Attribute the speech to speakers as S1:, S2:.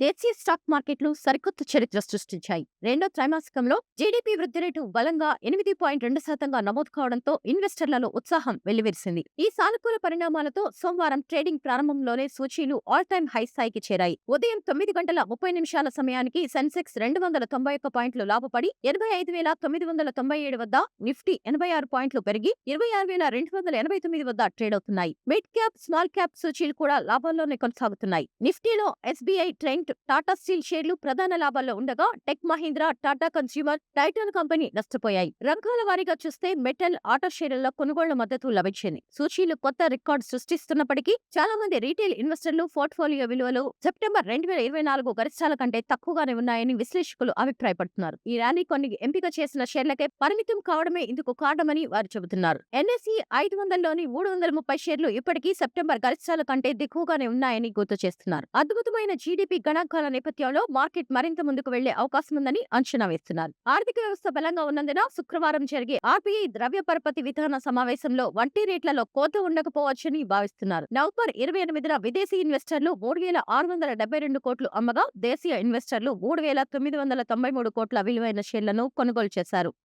S1: దేశీయ స్టాక్ మార్కెట్లు సరికొత్త చరిత్ర సృష్టించాయి. రెండో త్రైమాసికంలో జీడీపీ వృద్ధి రేటు బలంగా 8.2% నమోదు కావడంతో ఇన్వెస్టర్లలో ఉత్సాహం వెల్లివిరిసింది. ఈ సానుకూల పరిణామాలతో సోమవారం ట్రేడింగ్ ప్రారంభంలోనే సూచీలు ఆల్ టైమ్ హై స్థాయికి చేరాయి. ఉదయం 9 గంటల 30 నిమిషాల సమయానికి సెన్సెక్స్ 291 పాయింట్లు లాభపడి 85,997 వద్ద, నిఫ్టీ 86 పాయింట్లు పెరిగి 26,289 వద్ద ట్రేడ్ అవుతున్నాయి. మిడ్ క్యాప్, స్మాల్ క్యాప్ సూచీలు కూడా లాభాల్లోనే కొనసాగుతున్నాయి. నిఫ్టీలో ఎస్బీఐ, ట్రెంట్, టాటా స్టీల్ షేర్లు ప్రధాన లాభాల్లో ఉండగా Tech Mahindra, Tata consumer, Titan company నష్టపోయాయి. రంగాల వారీగా చూస్తే మెటల్, ఆటో షేర్లలో కొనుగోళ్ల మద్దతు లభించింది. సూచీలు కొత్త రికార్డు సృష్టిస్తున్నప్పటికీ చాలా మంది రీటైల్ ఇన్వెస్టర్లు పోర్ట్ఫోలియో విలువలు సెప్టెంబర్ 2024 గరిష్టాల కంటే తక్కువగానే ఉన్నాయని విశ్లేషకులు అభిప్రాయపడుతున్నారు. ఈ ర్యాలీ కొన్ని ఎంపిక చేసిన షేర్లకే పరిమితం కావడమే ఇందుకు కారణమని వారు చెబుతున్నారు. ఎన్ఎస్ఈ 500లోని 330 షేర్లు ఇప్పటికీ సెప్టెంబర్ గరిష్టాల కంటే దిగువగానే ఉన్నాయని గుర్తు చేస్తున్నారు. అద్భుతమైన జీడీపీ గణాంకాల నేపథ్యంలో మార్కెట్ మరింత ముందుకు వెళ్లే అవకాశముందని అంచనా వేస్తున్నారు. ఆర్థిక వ్యవస్థ బలంగా ఉన్నందున శుక్రవారం జరిగే ఆర్బీఐ ద్రవ్య పరపతి విధాన సమావేశంలో వడ్డీ రేట్లలో కోత ఉండకపోవచ్చని భావిస్తున్నారు. నవంబర్ 28న విదేశీ ఇన్వెస్టర్లు 3,672 కోట్లు అమ్మగా, దేశీయ ఇన్వెస్టర్లు 3,993 కోట్ల విలువైన షేర్లను కొనుగోలు చేశారు.